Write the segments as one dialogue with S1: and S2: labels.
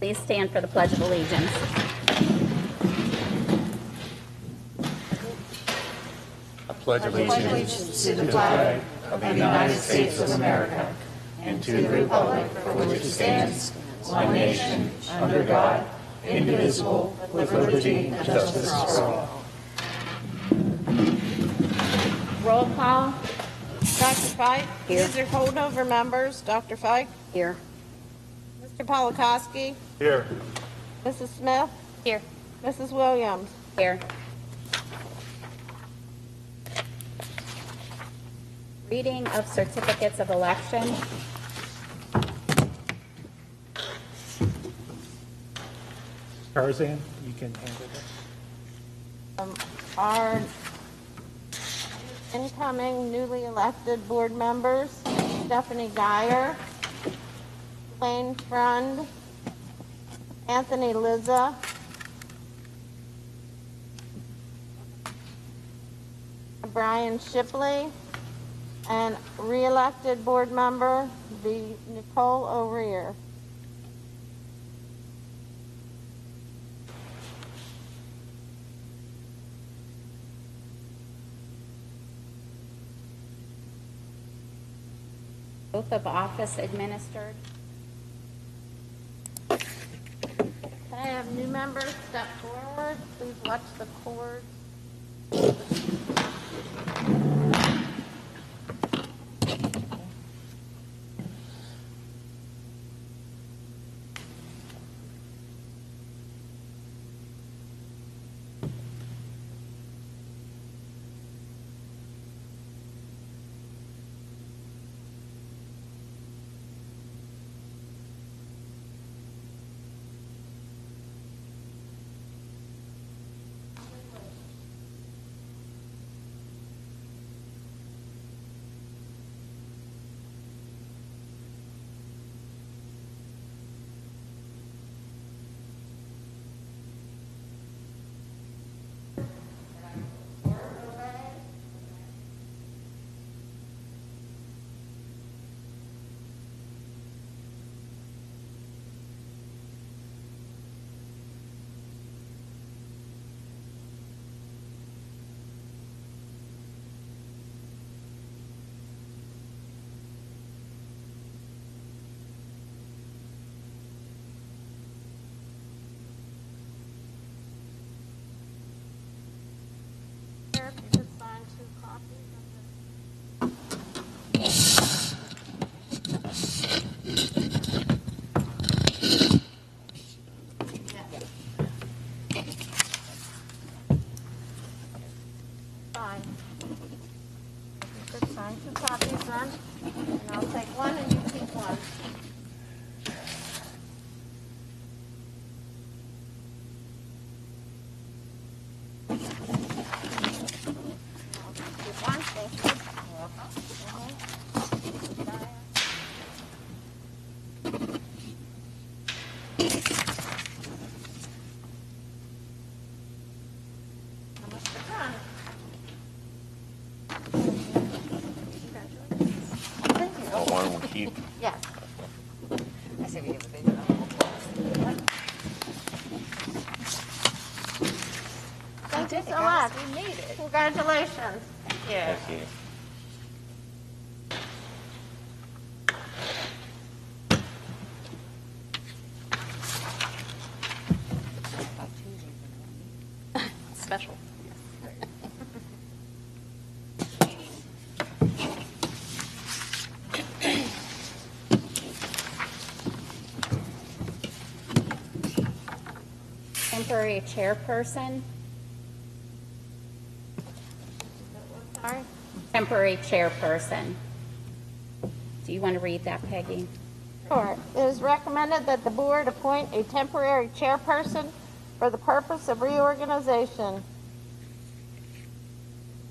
S1: Please stand for the Pledge of Allegiance.
S2: I pledge allegiance to the flag of the United States of America and to the republic for which it stands, one nation, under God, indivisible, with liberty and justice for all.
S1: Roll call.
S3: Dr. Fike?
S1: Here.
S3: These are holdover members. Dr. Fike?
S1: Here.
S3: Mr. Polakowski?
S2: Here.
S3: Mrs. Smith?
S1: Here.
S3: Mrs. Williams?
S1: Here. Reading of certificates of election.
S4: Tarzan, you can handle this.
S3: Our incoming newly elected board members, Stephanie Geyer, Lane Frund, Anthony Lizza, Brian Shipley, and re-elected board member, the Nicole O'Rear.
S1: Oath of office administered.
S3: Can I have new members step forward? Please watch the cord. If you could sign 2 copies of this. Fine. If you could sign 2 copies then, and I'll take one and you keep one.
S2: Oh, one will keep.
S3: Yes.
S5: I say we have a video.
S3: Thank you so much.
S5: We made it.
S3: Congratulations.
S5: Yeah.
S2: Thank you.
S5: Special.
S1: Temporary chairperson.
S3: Sorry.
S1: Temporary chairperson. Do you want to read that, Peggy?
S3: Sure. It is recommended that the board appoint a temporary chairperson for the purpose of reorganization.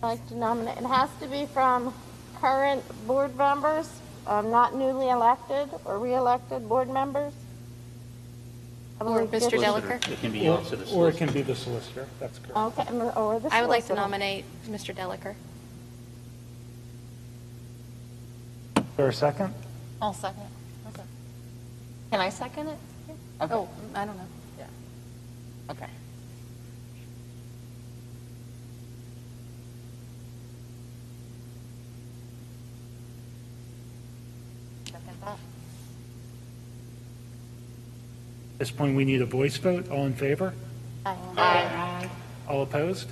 S3: I'd like to nominate, it has to be from current board members, not newly elected or re-elected board members. I
S5: Or
S3: believe
S5: Mr.
S3: just-
S5: Delacour?
S4: It can be also the solicitor. Or it can be the solicitor, that's correct.
S3: Okay, or the
S5: I would like to
S3: solicitor.
S5: nominate Mr. Delacour.
S4: Is there a second?
S5: I'll second. Can I second it? Oh, I don't know.
S2: Okay.
S5: Second that.
S4: At this point, we need a voice vote. All in favor?
S1: Aye.
S4: All opposed?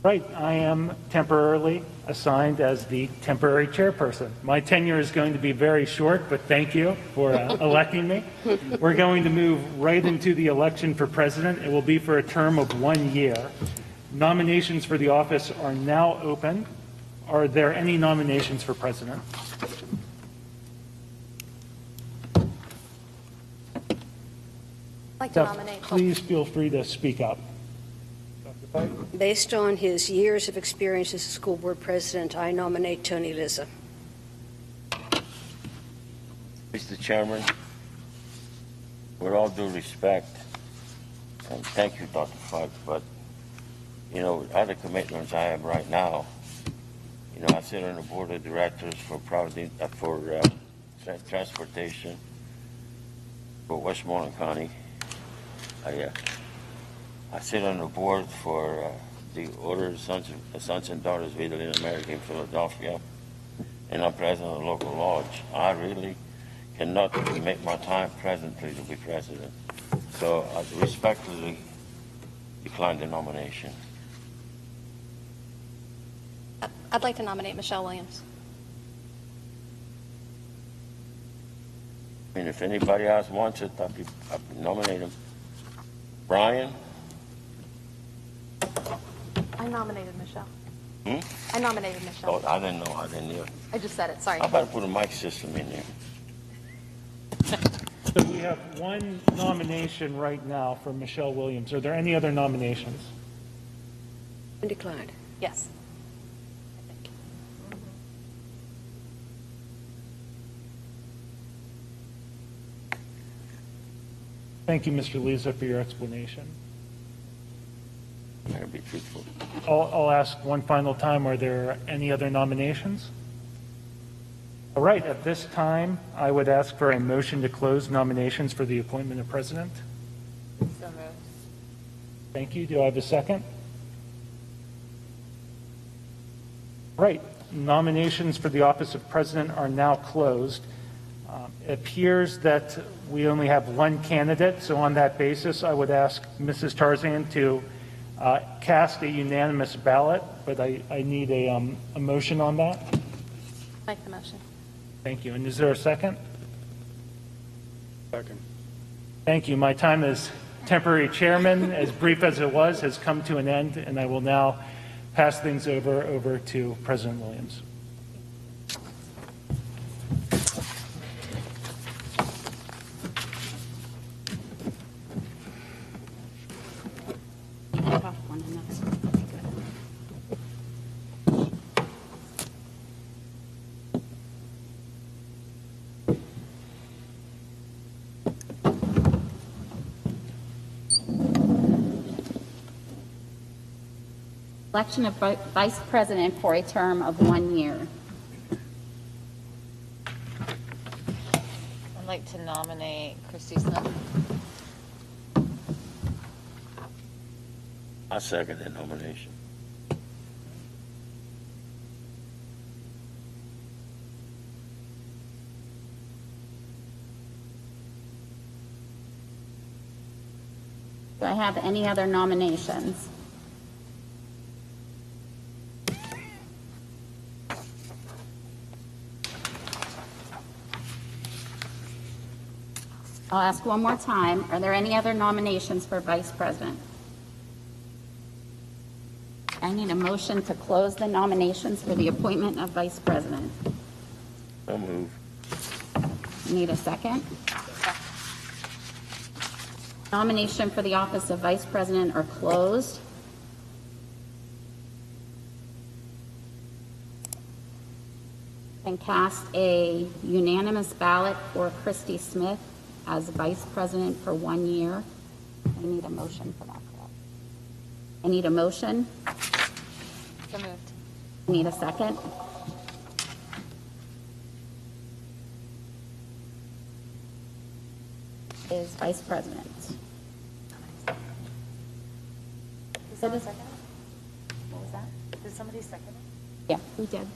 S4: Right, I am temporarily assigned as the temporary chairperson. My tenure is going to be very short, but thank you for electing me. We're going to move right into the election for president. It will be for a term of 1 year. Nominations for the office are now open. Are there any nominations for president?
S5: I'd like to
S4: Steph,
S5: nominate.
S4: please feel free to speak up.
S6: Based on his years of experience as a school board president, I nominate Tony Lizza.
S7: Mr. Chairman, with all due respect, and thank you, Dr. Fudge, but, you know, with other commitments I have right now, you know, I sit on the board of directors for transportation for Westmoreland County. I sit on the board for the Order of Sons and Daughters of Italy in America in Philadelphia, and I'm president of the local lodge. I really cannot make my time presently to be president, so I respectfully decline the nomination.
S5: I'd like to nominate Michelle Williams.
S7: I mean, if anybody else wants it, I'd nominate him. Brian?
S5: I nominated Michelle.
S7: Hmm?
S5: I nominated Michelle.
S7: Oh, I didn't know. I didn't hear.
S5: I just said it, sorry.
S7: How about I put a mic system in there?
S4: So we have one nomination right now for Michelle Williams. Are there any other nominations?
S6: Declined.
S5: Yes.
S4: Thank you, Mr. Leza, for your explanation.
S7: I'm going to be truthful.
S4: I'll ask one final time, are there any other nominations? All right, at this time, I would ask for a motion to close nominations for the appointment of president.
S5: So moved.
S4: Thank you. Do I have a second? Right, nominations for the office of president are now closed. It appears that we only have one candidate, so on that basis, I would ask Mrs. Tarzan to cast a unanimous ballot, but I need a motion on that.
S5: Make the motion.
S4: Thank you. And is there a second?
S2: Second.
S4: Thank you. My time as temporary chairman, as brief as it was, has come to an end, and I will now pass things over to President Williams.
S1: Election of vice president for a term of 1 year.
S8: I'd like to nominate Christy Smith.
S7: I second that nomination.
S1: Do I have any other nominations? I'll ask one more time. Are there any other nominations for vice president? I need a motion to close the nominations for the appointment of vice president.
S7: So move.
S1: Need a second? Nomination for the office of vice president are closed. And cast a unanimous ballot for Christy Smith as vice president for 1 year. I need a motion for that, correct? I need a motion.
S5: So moved.
S1: I need a second. is vice president.
S8: Did someone second it? What was that? Did somebody second it?
S1: Yeah, we did.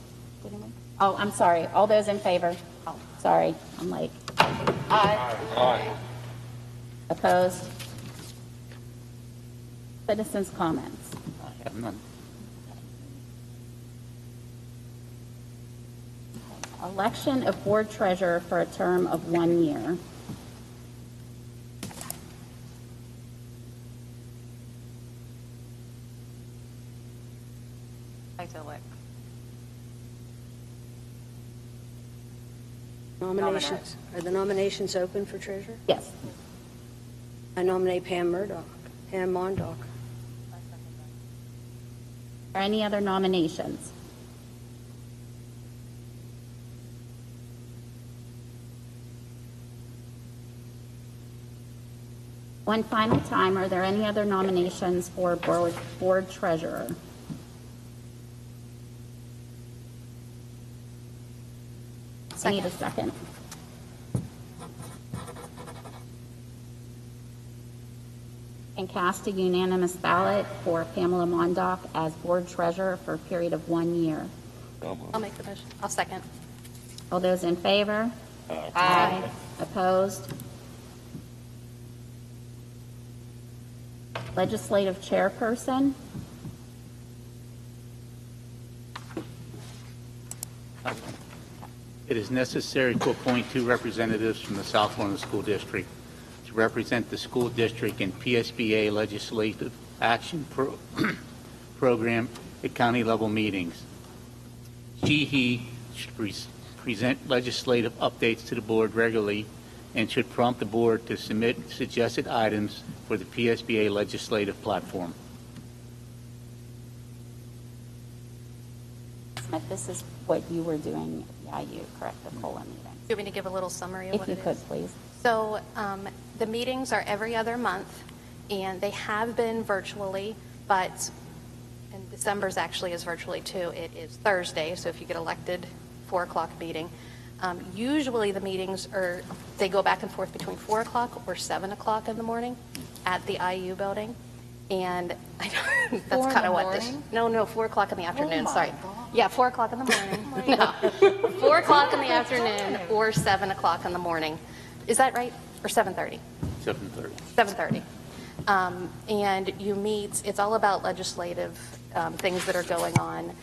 S1: Didn't we? Oh, I'm sorry. All those in favor? Oh, sorry. I'm like,
S7: Aye.
S1: opposed? Citizens' comments.
S9: I have none.
S1: Election of board treasurer for a term of 1 year.
S8: I'd like to elect.
S6: Nominations. Are the nominations open for treasurer?
S1: Yes.
S6: I nominate Pam Murdoch, Pam Mondock.
S1: Are any other nominations? One final time, are there any other nominations for board treasurer? I need a second. And cast a unanimous ballot for Pamela Mondock as board treasurer for a period of 1 year.
S8: I'll make the motion. I'll second.
S1: All those in favor?
S8: Aye.
S1: Opposed? Legislative chairperson?
S9: It is necessary to appoint 2 representatives from the Southmoreland School District to represent the school district in PSBA legislative action program at county level meetings. He should present legislative updates to the board regularly and should prompt the board to submit suggested items for the PSBA legislative platform.
S1: Smith, this is what you were doing at the IU, correct, the COLA meeting?
S10: Do you want me to give a little summary of
S1: If
S10: what
S1: you
S10: it
S1: could,
S10: is?
S1: please.
S10: So the meetings are every other month, and they have been virtually, but, and December's actually is virtually too. It is Thursday, so if you get elected, 4 o'clock meeting. Usually the meetings are, they go back and forth between 4 o'clock or 7 o'clock in the morning at the IU building. And I know that's kind of what this, no, 4 o'clock in the afternoon, sorry. Yeah, 4 o'clock in the morning. No, 4 o'clock in the afternoon or 7 o'clock in the morning. Is that right? Or 7:30?
S9: 7:30.
S10: 7:30. And you meet, it's all about legislative things that are going on.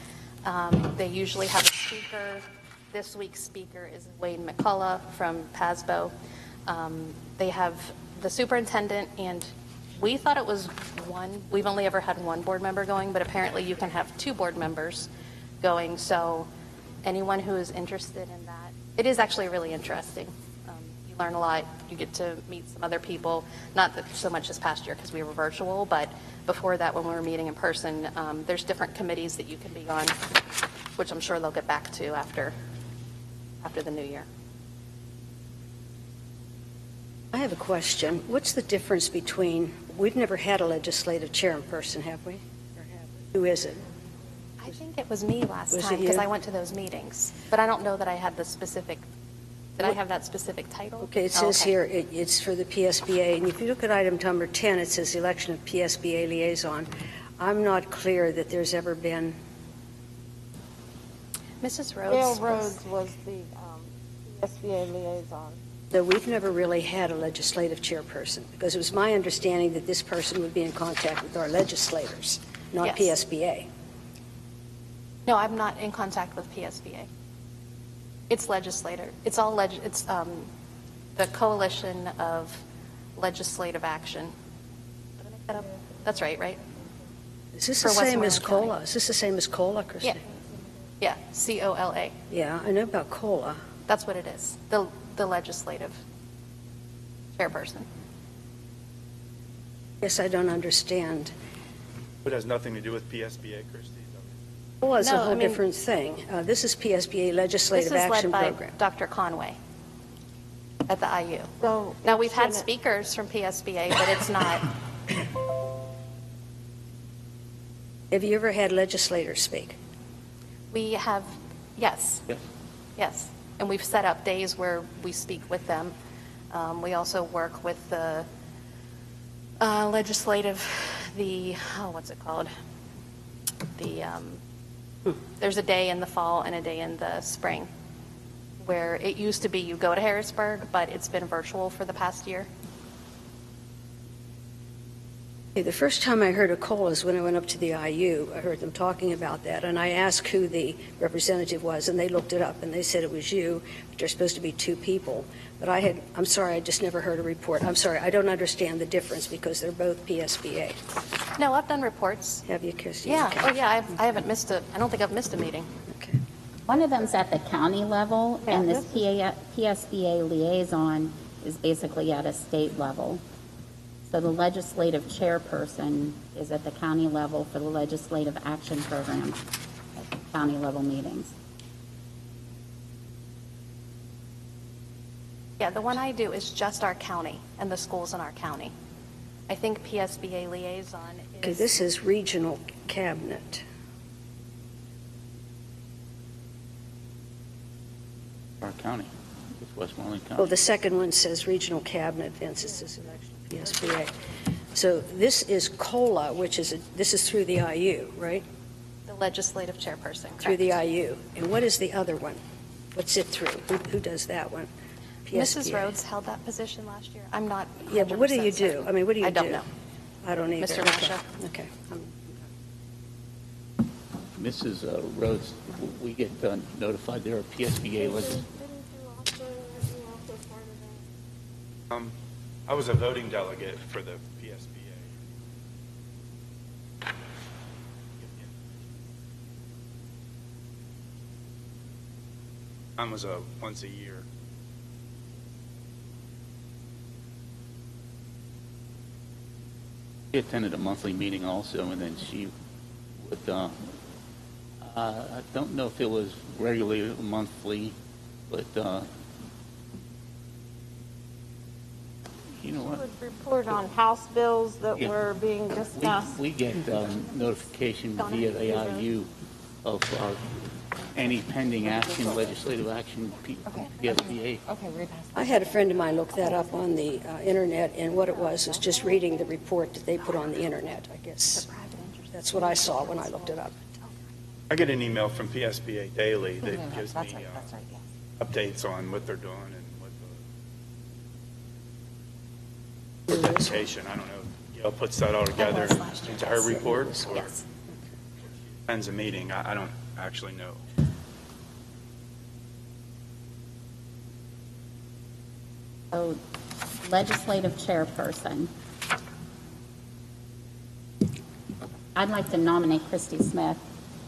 S10: They usually have a speaker. This week's speaker is Wayne McCullough from PSBA. They have the superintendent, and we thought it was one. We've only ever had one board member going, but apparently you can have 2 board members going. So anyone who is interested in that, it is actually really interesting. You learn a lot. You get to meet some other people, not that so much this past year because we were virtual, but before that when we were meeting in person, there's different committees that you can be on, which I'm sure they'll get back to after the new year.
S6: I have a question. What's the difference between, we've never had a legislative chairperson, have we? Or have we? Who is it?
S10: I think it was me last
S6: Was it
S10: time because
S6: you?
S10: I went to those meetings, but I don't know that I had the specific, did I have that specific title?
S6: Okay, it
S10: Oh,
S6: says here, it's for the PSBA, and if you look at item number 10, it says election of PSBA liaison. I'm not clear that there's ever been,
S10: Mrs.
S3: Gail
S10: Rhodes.
S3: Rhodes was the PSBA liaison.
S6: though we've never really had a legislative chairperson, because it was my understanding that this person would be in contact with our legislators, not
S10: Yes.
S6: PSBA.
S10: No, I'm not in contact with PSBA. It's legislator. It's all it's the Coalition of Legislative Action. Did I make that up? That's right?
S6: Is this
S10: For
S6: the same as
S10: Westmoreland County.
S6: COLA? Is this the same as COLA, Christie?
S10: Yeah, COLA.
S6: Yeah, I know about COLA.
S10: That's what it is. The legislative chairperson.
S6: Yes, I don't understand.
S2: It has nothing to do with PSBA, Christie.
S6: COLA is a
S10: No,
S6: whole
S10: I mean-
S6: different thing. This is PSBA
S10: This
S6: Legislative
S10: is
S6: Action
S10: led by
S6: Program.
S10: Dr. Conway at the IU.
S3: So
S10: Now, we've had
S3: it's gonna-
S10: speakers from PSBA, but it's not,
S6: Have you ever had legislators speak?
S10: we have, yes.
S9: Yes.
S10: Yes, and we've set up days where we speak with them. We also work with the legislative, what's it called? There's a day in the fall and a day in the spring, where it used to be you go to Harrisburg, but it's been virtual for the past year.
S6: The first time I heard of COLA is when I went up to the IU. I heard them talking about that, and I asked who the representative was, and they looked it up, and they said it was you, but there's supposed to be two people. But I'm sorry, I just never heard a report. I'm sorry, I don't understand the difference because they're both PSBA.
S10: No, I've done reports.
S6: Have you, Kirsty?
S10: Yeah,
S6: Okay.
S10: oh yeah, I haven't missed I don't think I've missed a meeting.
S6: Okay.
S1: One of them's at the county level, and this PSBA liaison is basically at a state level. So the legislative chairperson is at the county level for the legislative action program at the county level meetings.
S10: Yeah, the one I do is just our county and the schools in our county. I think PSBA liaison is...
S6: Okay, this is regional cabinet.
S9: Our county, it's Westmoreland County.
S6: Oh, the second one says regional cabinet, Vince, it's this election, PSBA. So this is COLA, which is, this is through the IU, right?
S10: The legislative chairperson, correct?
S6: Through the IU. And what is the other one? What's it through? Who does that one?
S10: Mrs.
S6: PSBA.
S10: Rhodes held that position last year. I'm not 100%
S6: Yeah, but what do you do?
S10: certain.
S6: I mean, what do you do?
S10: I don't know.
S6: I don't either.
S10: Mr. Masha?
S6: Okay.
S9: Mrs. Rhodes, we get notified there are PSBA legislators.
S2: I was a voting delegate for the PSBA. Mine was once a year.
S9: She attended a monthly meeting also, and then she would, I don't know if it was regularly or monthly, but, you know what?
S3: Would report on House bills that
S9: Yeah.
S3: were being discussed.
S9: We get notification via the IU of any pending action, legislative action, PSBA.
S6: I had a friend of mine look that up on the internet, and what it was just reading the report that they put on the internet, I guess. That's what I saw when I looked it up.
S2: I get an email from PSBA daily that gives me updates on what they're doing and what the dedication. I don't know. Gail puts that all together into her report, or ends a meeting. I don't actually know.
S1: So legislative chairperson. I'd like to nominate Christy Smith,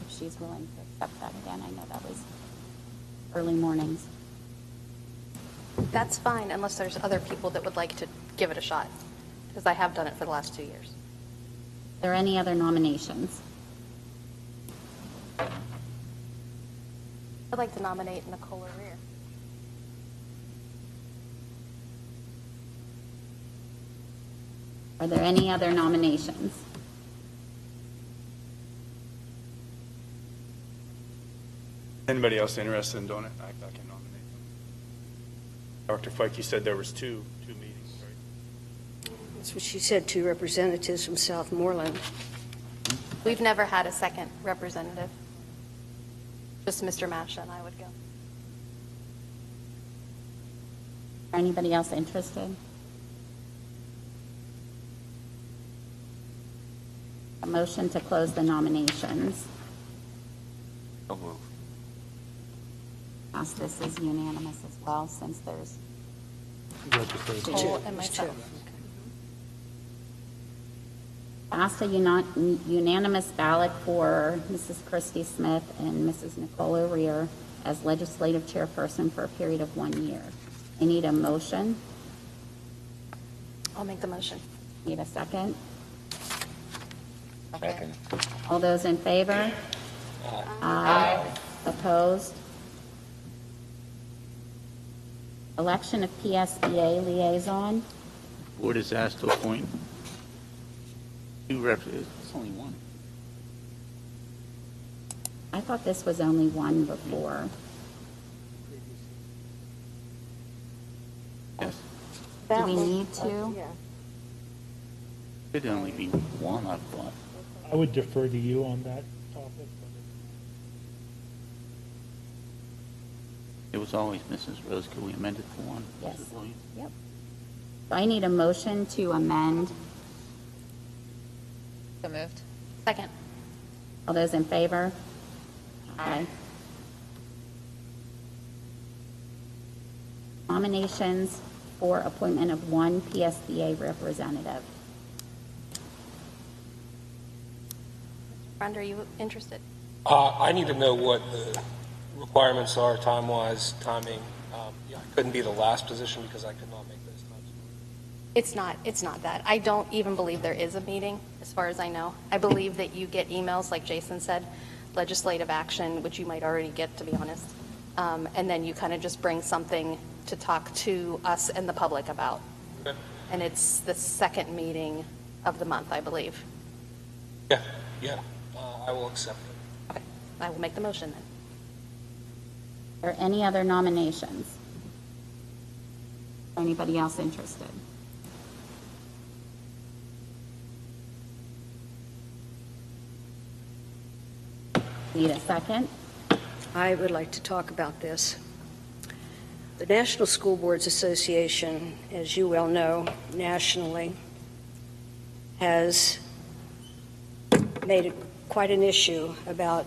S1: if she's willing to accept that again. I know that was early mornings.
S10: That's fine, unless there's other people that would like to give it a shot, because I have done it for the last 2 years.
S1: Are there any other nominations?
S10: I'd like to nominate Nicole Rear.
S1: Are there any other nominations?
S2: Anybody else interested in doing it? I can nominate them. Dr. Fike, you said there was two meetings, right?
S6: That's what she said, two representatives from Southmoreland.
S10: We've never had a second representative. Just Mr. Masha and I would go.
S1: Anybody else interested? A motion to close the nominations.
S7: So moved.
S1: This is unanimous as well, since there's
S10: Cole and myself.
S1: passed a unanimous ballot for Mrs. Christy Smith and Mrs. Nicole Rear as legislative chairperson for a period of 1 year. I need a motion.
S10: I'll make the motion.
S1: Need a second?
S7: Second.
S1: All those in favor? Aye. Opposed? Election of PSBA liaison.
S9: Board is asked to appoint two representatives. It's only one.
S1: I thought this was only one before.
S9: Yes.
S3: That
S1: we
S3: was-
S1: need to?
S3: Yeah.
S9: It'd only be one, I thought.
S4: I would defer to you on that topic.
S9: It was always Mrs. Rose. Could we amend it to one?
S1: Yes.
S9: Mrs. Williams?
S1: Yep. So I need a motion to amend.
S5: So moved.
S10: Second.
S1: All those in favor? Aye. Nominations for appointment of one PSBA representative.
S10: Brenda, are you interested?
S11: I need to know what the requirements are, time-wise, timing. Yeah, I couldn't be the last position because I could not make those times.
S10: It's not that. I don't even believe there is a meeting, as far as I know. I believe that you get emails, like Jason said, legislative action, which you might already get, to be honest. And then you kind of just bring something to talk to us and the public about.
S11: Okay.
S10: And it's the second meeting of the month, I believe.
S11: Yeah, I will accept it.
S10: Okay, I will make the motion then.
S1: Are there any other nominations? Anybody else interested? Need a second?
S6: I would like to talk about this. The National School Boards Association, as you well know, nationally, has made it quite an issue about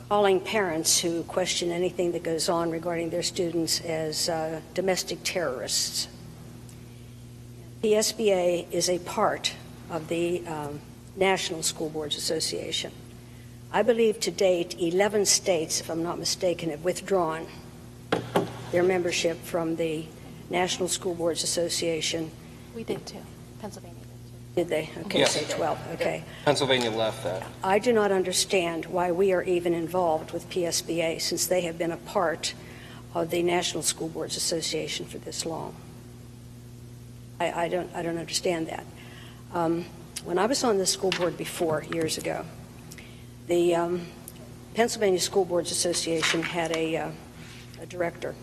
S6: calling parents who question anything that goes on regarding their students as domestic terrorists. PSBA is a part of the National School Boards Association. I believe to date 11 states, if I'm not mistaken, have withdrawn their membership from the National School Boards Association.
S10: We did too. Pennsylvania did too.
S6: Did they? Okay,
S11: Yes.
S6: so 12, okay.
S11: Pennsylvania left that.
S6: I do not understand why we are even involved with PSBA since they have been a part of the National School Boards Association for this long. I don't understand that. When I was on the school board before, years ago, the Pennsylvania School Boards Association had a director,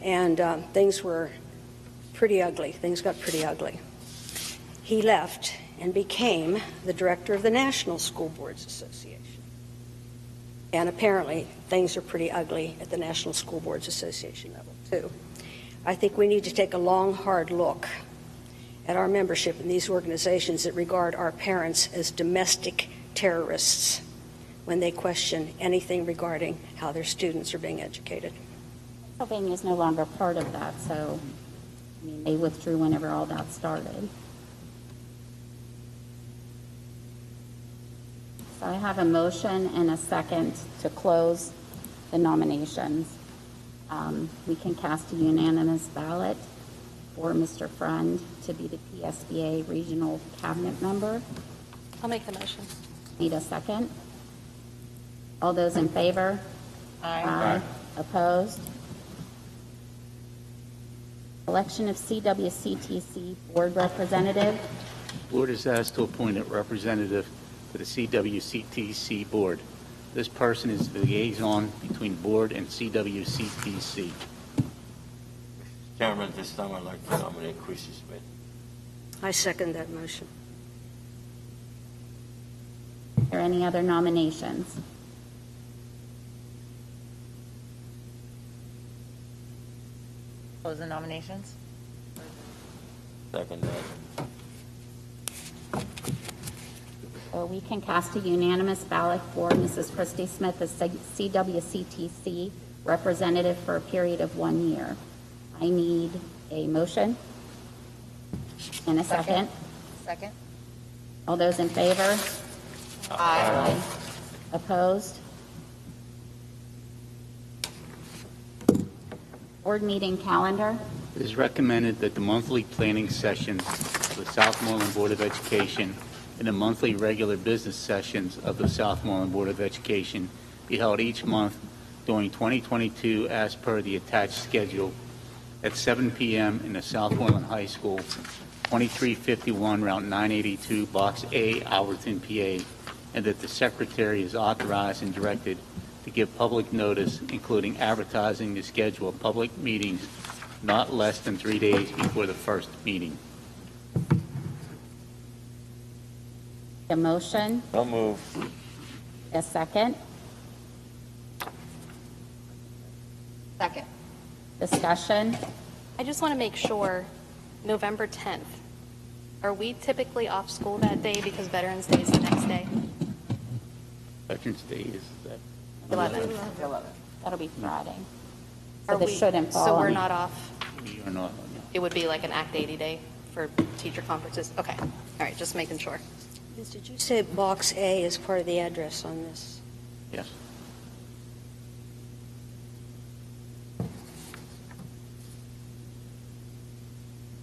S6: and things were pretty ugly. Things got pretty ugly. He left and became the director of the National School Boards Association. And apparently, things are pretty ugly at the National School Boards Association level, too. I think we need to take a long, hard look at our membership in these organizations that regard our parents as domestic terrorists when they question anything regarding how their students are being educated.
S1: Pennsylvania is no longer part of that, so, I mean, they withdrew whenever all that started. So I have a motion and a second to close the nominations. We can cast a unanimous ballot for Mr. Friend to be the PSBA Regional Cabinet Member.
S10: I'll make the motion.
S1: Need a second? All those in favor? Aye. Opposed? Election of CWCTC Board Representative.
S9: Board is asked to appoint a representative to the CWCTC Board. This person is the liaison between Board and CWCTC.
S7: Chairman, this time I'd like to nominate Chrissy Smith.
S6: I second that motion.
S1: Are there any other nominations?
S5: Close the nominations.
S7: Second that.
S1: So we can cast a unanimous ballot for Mrs. Christy Smith as CWCTC representative for a period of 1 year. I need a motion and a second.
S5: Second.
S1: All those in favor? Aye. Opposed? Board meeting calendar.
S9: It is recommended that the monthly planning sessions of the Southmoreland Board of Education and the monthly regular business sessions of the Southmoreland Board of Education be held each month during 2022 as per the attached schedule at 7 p.m. in the Southmoreland High School, 2351 Route 982, Box A, Alberton, PA, and that the Secretary is authorized and directed to give public notice, including advertising the schedule of public meetings not less than 3 days before the first meeting.
S1: A motion,
S7: So move.
S1: a second,
S5: Second.
S1: discussion.
S10: I just want to make sure, November 10th, are we typically off school that day because Veterans Day is the next day?
S9: Veterans Day is that
S10: 11th.
S1: That'll be Friday.
S10: Are
S1: So this
S10: we-
S1: shouldn't fall
S10: So we're
S1: on-
S10: not off?
S9: we are not,
S10: It would be like an Act 80 day for teacher conferences? Okay, all right, just making sure.
S6: Liz, did you say Box A is part of the address on this?
S9: yes.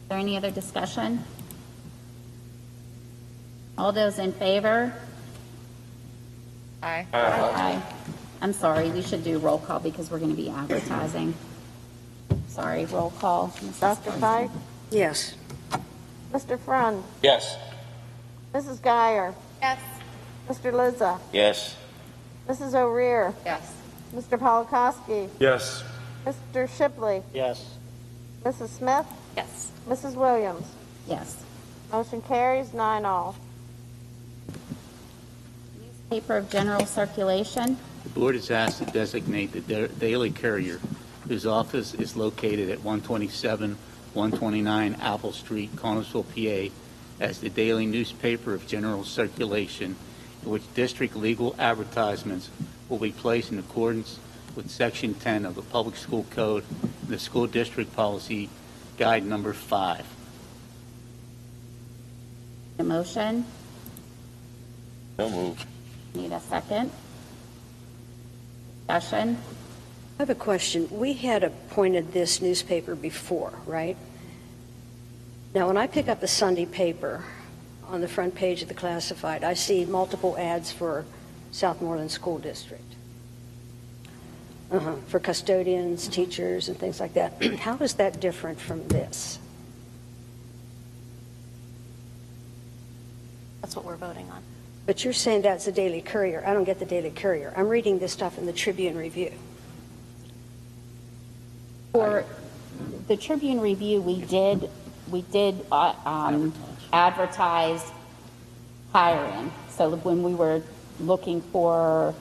S1: Is there any other discussion? All those in favor?
S5: Aye.
S1: Aye. I'm sorry, we should do roll call because we're going to be advertising. Sorry, roll call.
S3: Dr. Fike,
S6: Yes.
S3: Mr. Frund,
S11: Yes.
S3: Mrs. Geyer,
S5: Yes.
S3: Mr. Lizza,
S7: Yes.
S3: Mrs. O'Rear,
S5: Yes.
S3: Mr. Polakowski,
S11: Yes.
S3: Mr. Shipley,
S9: Yes.
S3: Mrs. Smith,
S10: Yes.
S3: Mrs. Williams.
S1: Yes.
S3: Motion carries 9-all.
S1: Paper of general circulation.
S9: The board is asked to designate the Daily Courier, whose office is located at 127, 129 Apple Street, Connellsville, PA, as the daily newspaper of general circulation, in which district legal advertisements will be placed in accordance with Section 10 of the Public School Code and the School District Policy Guide Number 5.
S1: A motion.
S7: So move.
S1: Need a second. Discussion.
S6: I have a question. We had appointed this newspaper before, right? Now, when I pick up the Sunday paper on the front page of the classified, I see multiple ads for Southmoreland School District. For custodians, teachers, and things like that. How is that different from this?
S10: That's what we're voting on.
S6: But you're saying that's the Daily Courier. I don't get the Daily Courier. I'm reading this stuff in the Tribune Review.
S1: For the Tribune Review, we did advertise hiring. So when we were looking for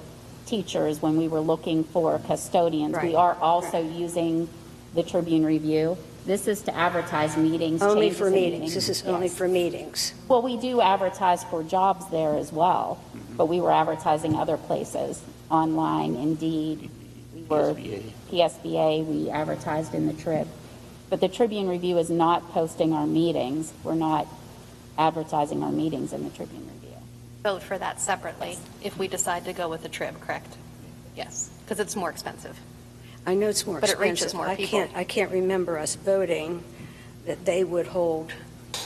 S1: teachers, when we were looking for custodians, we
S6: Right.
S1: are also using the Tribune Review. This is to advertise meetings.
S6: Only
S1: changes
S6: for
S1: in
S6: meetings. This is only
S1: Yes.
S6: for meetings.
S1: Well, we do advertise for jobs there as well, but we were advertising other places, online, Indeed. We were PSBA, we advertised in the Trib. But the Tribune Review is not posting our meetings. We're not advertising our meetings in the Tribune Review.
S10: Vote for that separately if we decide to go with the Trib, correct? Yes, because it's more expensive.
S6: I know it's more
S10: But it
S6: expensive.
S10: reaches more people.
S6: I can't remember us voting that they would hold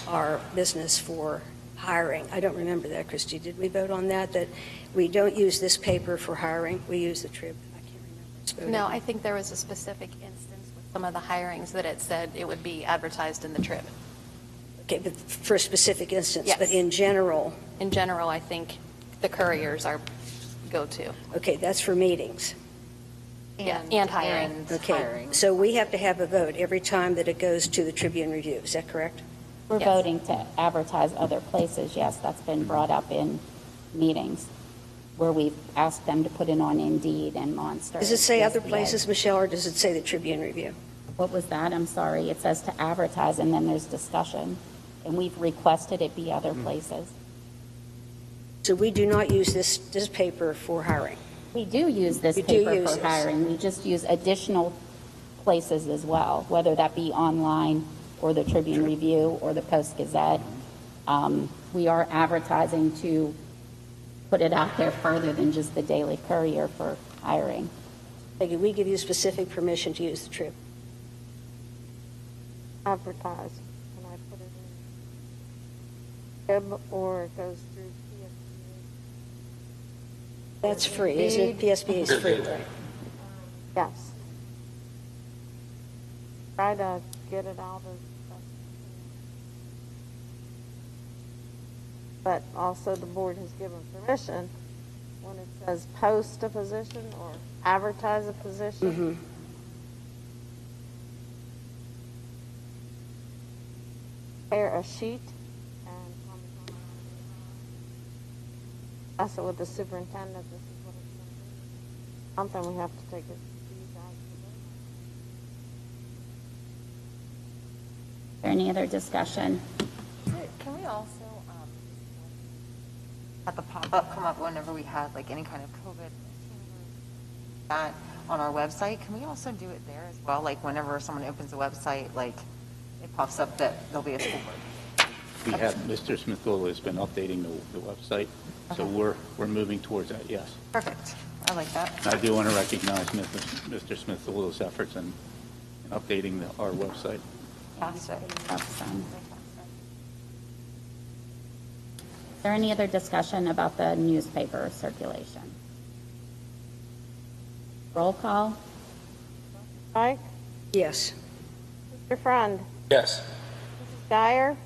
S6: our business for hiring. I don't remember that, Christie. Did we vote on that? That we don't use this paper for hiring? We use the Trib? I can't remember us voting.
S10: No, I think there was a specific instance with some of the hirings that it said it would be advertised in the Trib.
S6: Okay, but for a specific instance.
S10: Yes.
S6: But in general,
S10: In general, I think the couriers are go-to.
S6: okay, that's for meetings.
S10: Yeah, and hiring.
S6: Okay, so we have to have a vote every time that it goes to the Tribune Review. Is that correct?
S1: We're
S10: Yes.
S1: voting to advertise other places, yes, that's been brought up in meetings where we've asked them to put it on Indeed and Monster.
S6: Does it say other
S1: PSBA.
S6: places, Michelle, or does it say the Tribune Review?
S1: What was that? I'm sorry. It says to advertise, and then there's discussion. And we've requested it be other places.
S6: So we do not use this paper for hiring.
S1: We do use this
S6: You do
S1: paper
S6: use
S1: for
S6: this.
S1: hiring. We just use additional places as well, whether that be online or the Tribune Review or the Post-Gazette. We are advertising to put it out there further than just the Daily Courier for hiring.
S6: Peggy, we give you specific permission to use the Trib.
S3: Advertise. Can I put it in Trib or it goes through PSBA?
S6: That's free, isn't it? PSBA is free, right?
S3: Yes. Try to get it out as best. But also the board has given permission when it says post a position or advertise a position. prepare a sheet and discuss it with the superintendent. This is what it's going to be. Something we have to take it.
S1: Is there any other discussion?
S8: Can we also have the pop-up come up whenever we had like any kind of COVID that on our website? Can we also do it there as well? Like whenever someone opens a website, like it pops up that there'll be a school board.
S9: We have, Mr. Smithville has been updating the website, so we're moving towards that, yes.
S8: Perfect. I like that.
S9: I do want to recognize Mr. Smithville's efforts in updating our website.
S8: Fantastic.
S1: Awesome. Is there any other discussion about the newspaper circulation? Roll call?
S3: Mike?
S6: Yes.
S3: Mr. Friend?
S11: Yes.
S3: Mrs. Geyer?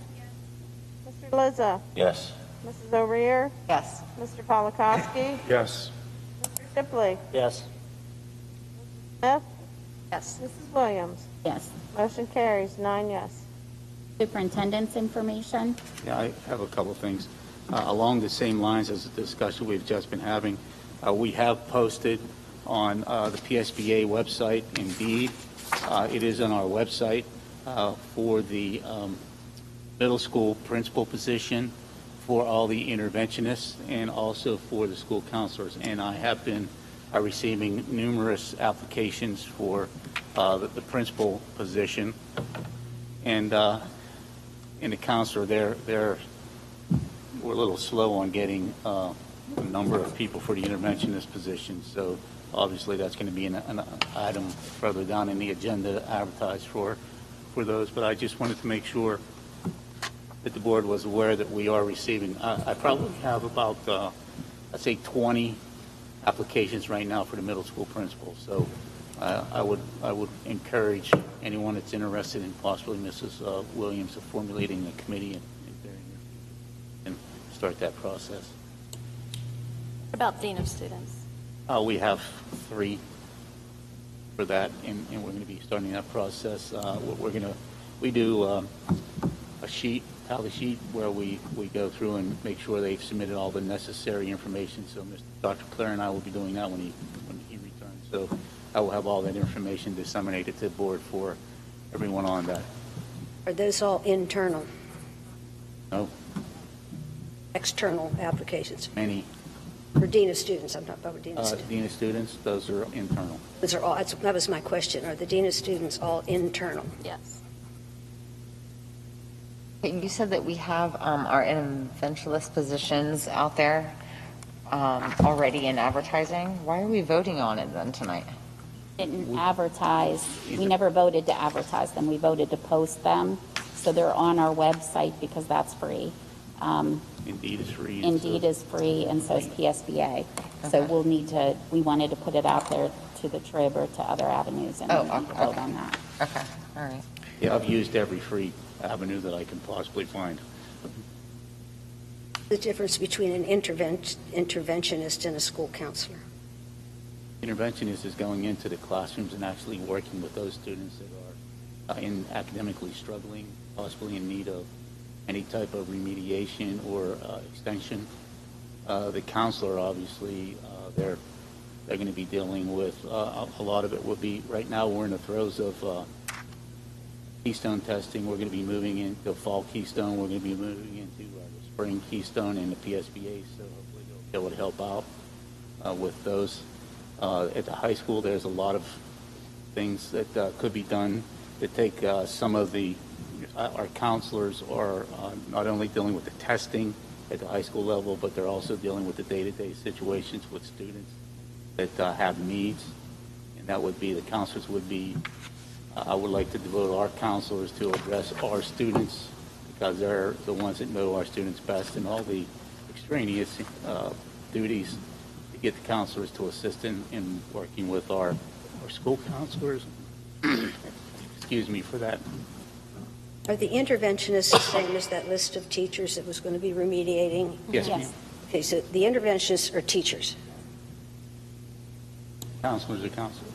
S3: Mr. Lizza?
S7: Yes.
S3: Mrs. O'Rear?
S8: Yes.
S3: Mr. Polakowski?
S2: Yes.
S3: Mr. Shipley?
S2: Yes.
S3: Smith?
S8: Yes.
S3: Mrs. Williams?
S1: Yes.
S3: Motion carries, 9 yes.
S1: Superintendent's information?
S9: Yeah, I have a couple of things. Along the same lines as the discussion we've just been having, we have posted on the PSBA website, Indeed. It is on our website for the middle school principal position, for all the interventionists, and also for the school counselors. And I have been receiving numerous applications for the principal position. And in the counselor, we're a little slow on getting a number of people for the interventionist position. So obviously that's going to be an item further down in the agenda to advertise for those. But I just wanted to make sure that the board was aware that we are receiving. I probably have about, I'd say 20 applications right now for the middle school principal. So I would encourage anyone that's interested in possibly Mrs. Williams of formulating a committee and start that process.
S10: What about Dean of Students?
S9: We have 3 for that, and we're going to be starting that process. We do a tally sheet where we go through and make sure they've submitted all the necessary information. So Dr. Clare and I will be doing that when he returns. So I will have all that information disseminated to the board for everyone on that.
S6: Are those all internal,
S9: No,
S6: external applications?
S9: many.
S6: For Dean of Students, I'm talking about Dean of Students.
S9: Dean of Students, those are internal.
S6: Those are all, that was my question. Are the Dean of Students all internal?
S10: Yes.
S8: You said that we have our interventionist positions out there already in advertising. Why are we voting on it then tonight?
S1: Didn't advertise, we never voted to advertise them, we voted to post them, so they're on our website because that's free.
S9: Indeed is free.
S1: Indeed is free, and so is PSBA. So we wanted to put it out there to the Trib or to other avenues, and we need to vote on that.
S8: Okay, all right.
S9: Yeah, I've used every free avenue that I can possibly find.
S6: The difference between an interventionist and a school counselor?
S9: Interventionist is going into the classrooms and actually working with those students that are academically struggling, possibly in need of any type of remediation or extension. The counselor, obviously, they're going to be dealing with a lot of it. Will be right now. We're in the throes of Keystone testing. We're going to be moving into fall Keystone. We're going to be moving into the spring Keystone and the PSBA. So hopefully they'll be able to help out with those. At the high school, there's a lot of things that could be done to take some of our counselors are not only dealing with the testing at the high school level, but they're also dealing with the day-to-day situations with students that have needs. And that would be, the counselors would be, I would like to devote our counselors to address our students because they're the ones that know our students best, and all the extraneous duties to get the counselors to assist in working with our school counselors. Excuse me for that.
S6: Are the interventionists the same as that list of teachers that was going to be remediating?
S9: Yes, ma'am.
S1: Yes.
S6: Okay, so the interventionists are teachers.
S9: Counselors are counselors.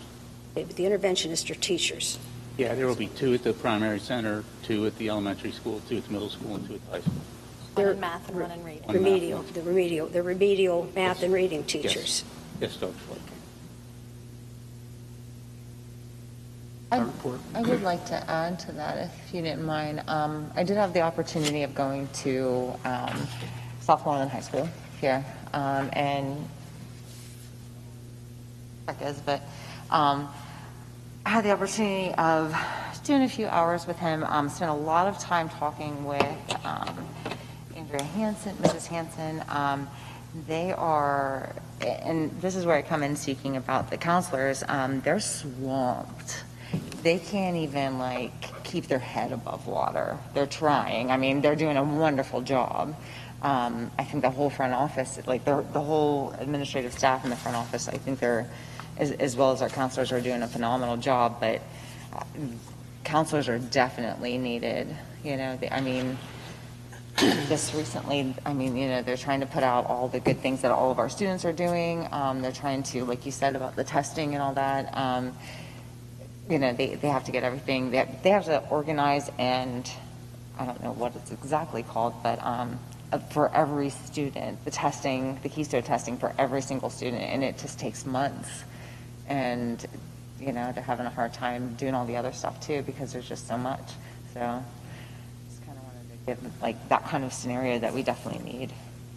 S6: Okay, but the interventionists are teachers.
S9: Yeah, there will be 2 at the primary center, 2 at the elementary school, 2 at the middle school, and 2 at the high school.
S10: One in math and one in reading.
S6: The remedial math and reading
S9: Yes.
S6: teachers.
S9: Yes, Dr. Flake.
S8: I would like to add to that, if you didn't mind. I did have the opportunity of going to Southmoreland High School here, and I had the opportunity of doing a few hours with him. Spent a lot of time talking with Andrea Hansen, Mrs. Hansen. They are, and this is where I come in speaking about the counselors. They're swamped. They can't even keep their head above water. They're trying. I mean, they're doing a wonderful job. I think the whole front office, the whole administrative staff in the front office, I think they're, as well as our counselors, are doing a phenomenal job. But counselors are definitely needed. Just recently, they're trying to put out all the good things that all of our students are doing. They're trying to, like you said about the testing and all that. They have to get everything. They have to organize, and I don't know what it's exactly called, but for every student, the keystone testing for every single student, and it just takes months. And they're having a hard time doing all the other stuff too because there's just so much. So just kind of wanted to give that kind of scenario that we definitely need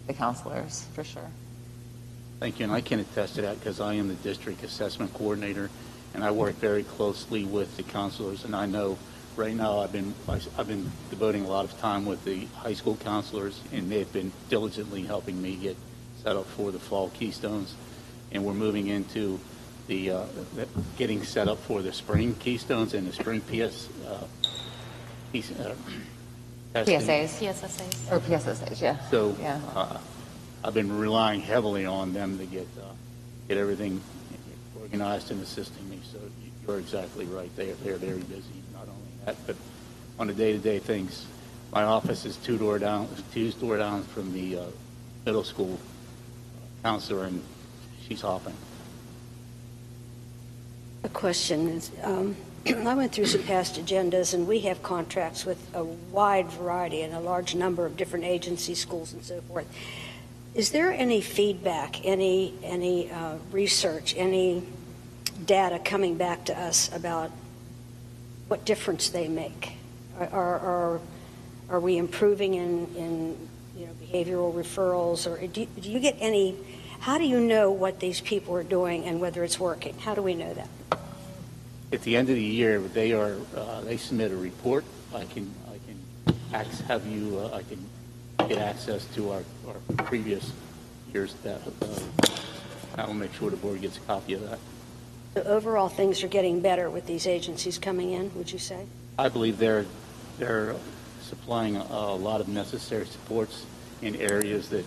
S8: the counselors for sure.
S9: Thank you, and I can attest to that because I am the district assessment coordinator, and I work very closely with the counselors. And I know right now I've been devoting a lot of time with the high school counselors, and they've been diligently helping me get set up for the fall Keystones. And we're moving into the getting set up for the spring Keystones and the spring
S8: PSAs.
S10: PSSAs.
S8: Or PSSAs, yeah.
S9: So
S8: Yeah.
S9: I've been relying heavily on them to get everything organized and assisting me. So you're exactly right. They're very busy. Not only that, but on the day-to-day things. My office is two doors down from the middle school counselor, and she's hopping.
S6: A question is, I went through some past agendas, and we have contracts with a wide variety and a large number of different agencies, schools, and so forth. Is there any feedback, any research, any data coming back to us about what difference they make? Are we improving in behavioral referrals, or do you get any? How do you know what these people are doing and whether it's working? How do we know that?
S9: At the end of the year, they submit a report. I can get access to our previous years. I will make sure the board gets a copy of that.
S6: So overall, things are getting better with these agencies coming in, would you say?
S9: I believe they're supplying a lot of necessary supports in areas that,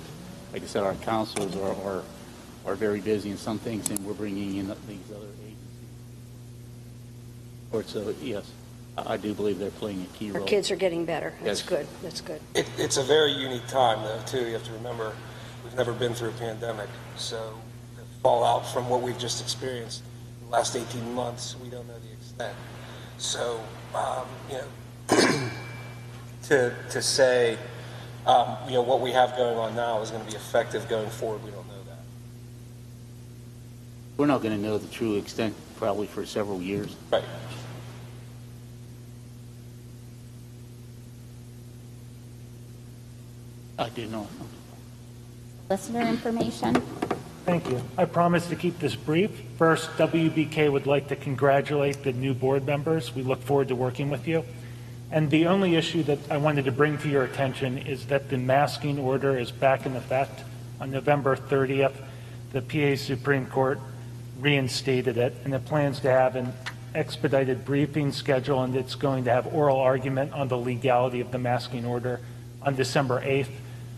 S9: like I said, our counselors are very busy in some things, and we're bringing in these other agencies. So yes, I do believe they're playing a key role.
S6: Our kids are getting better. That's
S9: Yes.
S6: good. That's good.
S11: It's a very unique time, though, too. You have to remember, we've never been through a pandemic, so the fallout from what we've just experienced the last 18 months, we don't know the extent. So, to say, what we have going on now is going to be effective going forward, we don't know that.
S9: We're not going to know the true extent probably for several years.
S11: Right.
S9: I do know.
S1: Listener information.
S4: Thank you. I promise to keep this brief. First, WBK would like to congratulate the new board members. We look forward to working with you. And the only issue that I wanted to bring to your attention is that the masking order is back in effect. On November 30th, the PA Supreme Court reinstated it, and it plans to have an expedited briefing schedule, and it's going to have oral argument on the legality of the masking order on December 8th.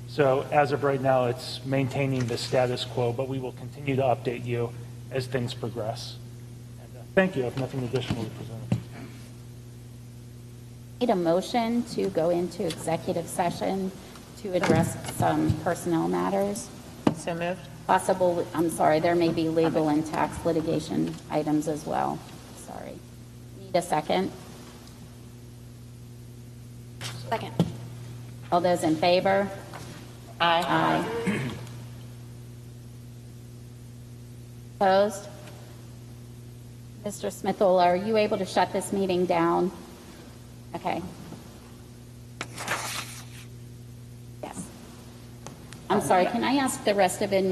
S4: So as of right now, it's maintaining the status quo, but we will continue to update you as things progress. And, thank you. I have nothing additional to present.
S1: Need a motion to go into executive session to address some personnel matters.
S8: So moved.
S1: There may be legal and tax litigation items as well. Sorry. Need a second?
S10: Second.
S1: All those in favor?
S3: Aye.
S1: Aye. Opposed? Mr. Smithola, are you able to shut this meeting down? Okay. Yes. I'm sorry, can I ask the rest of admin